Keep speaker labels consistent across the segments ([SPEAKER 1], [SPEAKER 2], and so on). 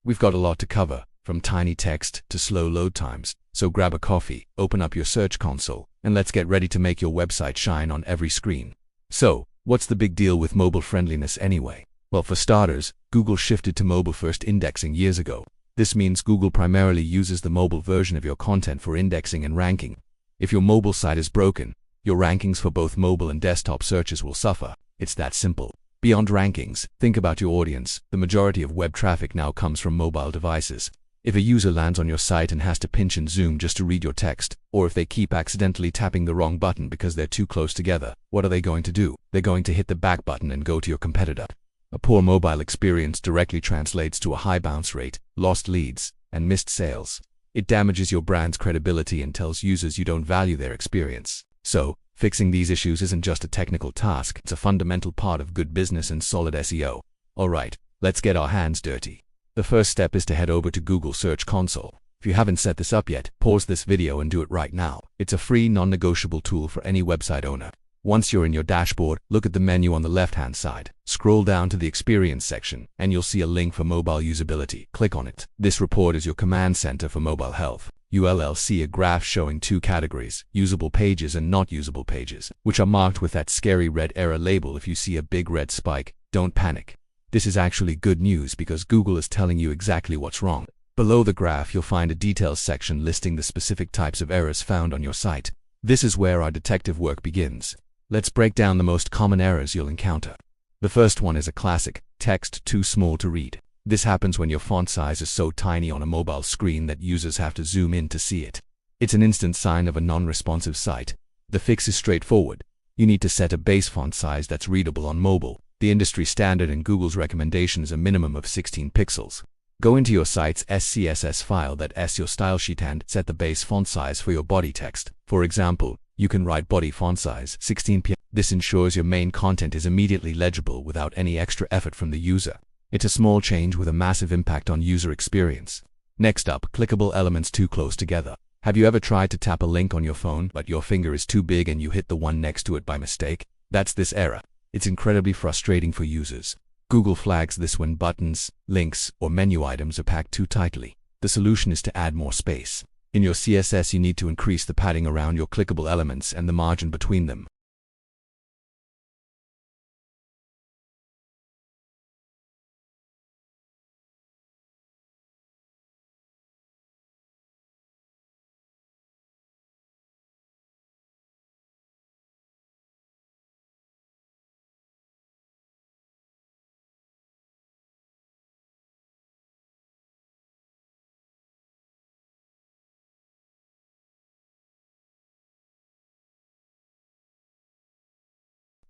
[SPEAKER 1] We've got a lot to cover, from tiny text to slow load times, so grab a coffee, open up your search console, and let's get ready to make your website shine on every screen. So, what's the big deal with mobile friendliness anyway? Well, for starters, Google shifted to mobile-first indexing years ago. This means Google primarily uses the mobile version of your content for indexing and ranking. If your mobile site is broken, your rankings for both mobile and desktop searches will suffer. It's that simple. Beyond rankings, think about your audience. The majority of web traffic now comes from mobile devices. If a user lands on your site and has to pinch and zoom just to read your text, or if they keep accidentally tapping the wrong button because they're too close together, what are they going to do? They're going to hit the back button and go to your competitor. A poor mobile experience directly translates to a high bounce rate, lost leads, and missed sales. It damages your brand's credibility and tells users you don't value their experience. So, fixing these issues isn't just a technical task, it's a fundamental part of good business and solid SEO. Alright, let's get our hands dirty. The first step is to head over to Google Search Console. If you haven't set this up yet, pause this video and do it right now. It's a free, non-negotiable tool for any website owner. Once you're in your dashboard, look at the menu on the left-hand side. Scroll down to the Experience section, and you'll see a link for Mobile Usability. Click on it. This report is your command center for mobile health. You'll see a graph showing two categories, usable pages and not usable pages, which are marked with that scary red error label. If you see a big red spike, don't panic. This is actually good news because Google is telling you exactly what's wrong. Below the graph, you'll find a details section listing the specific types of errors found on your site. This is where our detective work begins. Let's break down the most common errors you'll encounter. The first one is a classic, text too small to read. This happens when your font size is so tiny on a mobile screen that users have to zoom in to see it. It's an instant sign of a non-responsive site. The fix is straightforward. You need to set a base font size that's readable on mobile. The industry standard and Google's recommendation is a minimum of 16 pixels. Go into your site's CSS file, that's your style sheet, and set the base font size for your body text. For example, you can write body font size 16 pixels. This ensures your main content is immediately legible without any extra effort from the user. It's a small change with a massive impact on user experience. Next up, clickable elements too close together. Have you ever tried to tap a link on your phone, but your finger is too big and you hit the one next to it by mistake? That's this error. It's incredibly frustrating for users. Google flags this when buttons, links, or menu items are packed too tightly. The solution is to add more space. In your CSS, you need to increase the padding around your clickable elements and the margin between them.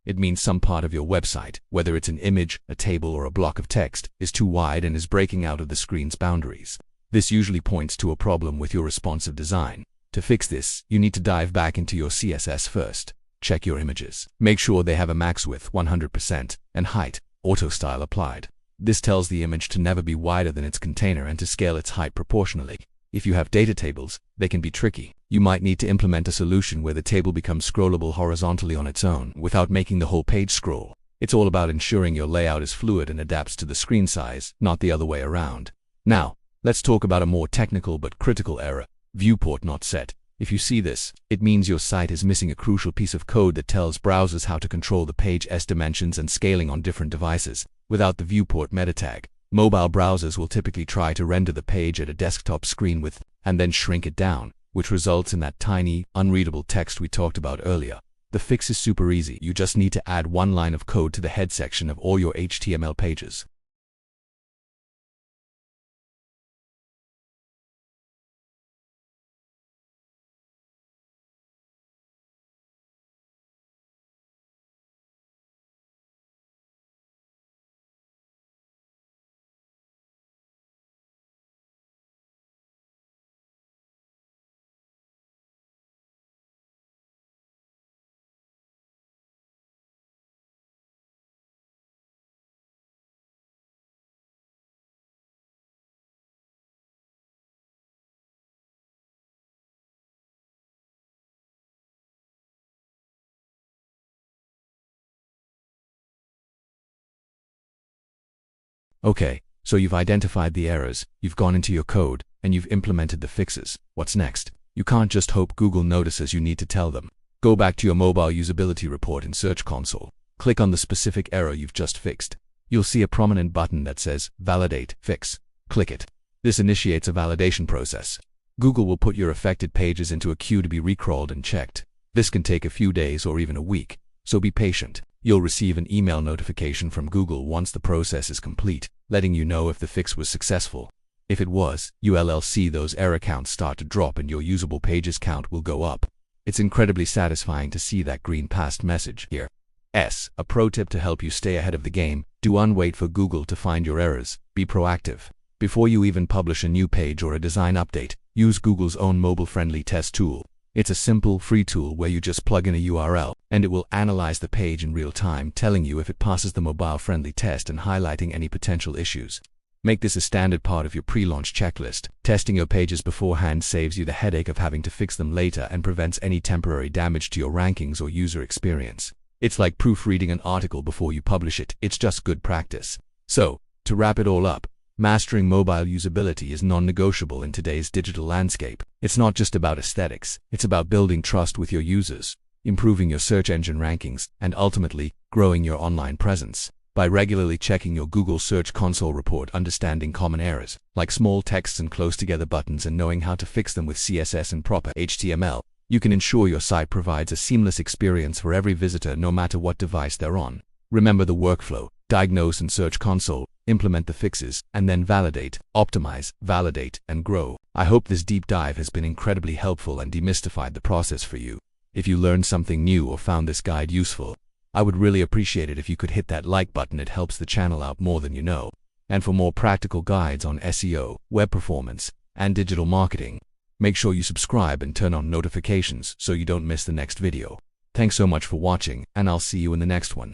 [SPEAKER 1] It means some part of your website, whether it's an image, a table, or a block of text, is too wide and is breaking out of the screen's boundaries. This usually points to a problem with your responsive design. To fix this, you need to dive back into your CSS first. Check your images. Make sure they have a max width 100% and height, auto style applied. This tells the image to never be wider than its container and to scale its height proportionally. If you have data tables, they can be tricky. You might need to implement a solution where the table becomes scrollable horizontally on its own without making the whole page scroll. It's all about ensuring your layout is fluid and adapts to the screen size, not the other way around. Now, let's talk about a more technical but critical error: viewport not set. If you see this, it means your site is missing a crucial piece of code that tells browsers how to control the page's dimensions and scaling on different devices. Without the viewport meta tag, mobile browsers will typically try to render the page at a desktop screen width and then shrink it down, which results in that tiny, unreadable text we talked about earlier. The fix is super easy. You just need to add one line of code to the head section of all your HTML pages. Okay, So you've identified the errors, you've gone into your code, and you've implemented the fixes. What's next? You can't just hope Google notices. You need to tell them. Go back to your Mobile Usability Report in Search Console. Click on the specific error you've just fixed. You'll see a prominent button that says Validate Fix. Click it. This initiates a validation process. Google will put your affected pages into a queue to be recrawled and checked. This can take a few days or even a week, so be patient. You'll receive an email notification from Google once the process is complete, letting you know if the fix was successful. If it was, you'll see those error counts start to drop and your usable pages count will go up. It's incredibly satisfying to see that green passed message here. A pro tip to help you stay ahead of the game: don't wait for Google to find your errors. Be proactive. Before you even publish a new page or a design update, use Google's own mobile-friendly test tool. It's a simple, free tool where you just plug in a URL, and it will analyze the page in real time, telling you if it passes the mobile-friendly test and highlighting any potential issues. Make this a standard part of your pre-launch checklist. Testing your pages beforehand saves you the headache of having to fix them later and prevents any temporary damage to your rankings or user experience. It's like proofreading an article before you publish it. It's just good practice. So, to wrap it all up, mastering mobile usability is non-negotiable in today's digital landscape. It's not just about aesthetics. It's about building trust with your users, improving your search engine rankings, and ultimately, growing your online presence. By regularly checking your Google Search Console report, understanding common errors, like small texts and close-together buttons, and knowing how to fix them with CSS and proper HTML, you can ensure your site provides a seamless experience for every visitor, no matter what device they're on. Remember the workflow: diagnose and Search Console, implement the fixes, and then validate, optimize, validate, and grow. I hope this deep dive has been incredibly helpful and demystified the process for you. If you learned something new or found this guide useful, I would really appreciate it if you could hit that like button. It helps the channel out more than you know. And for more practical guides on SEO, web performance, and digital marketing, make sure you subscribe and turn on notifications so you don't miss the next video. Thanks so much for watching, and I'll see you in the next one.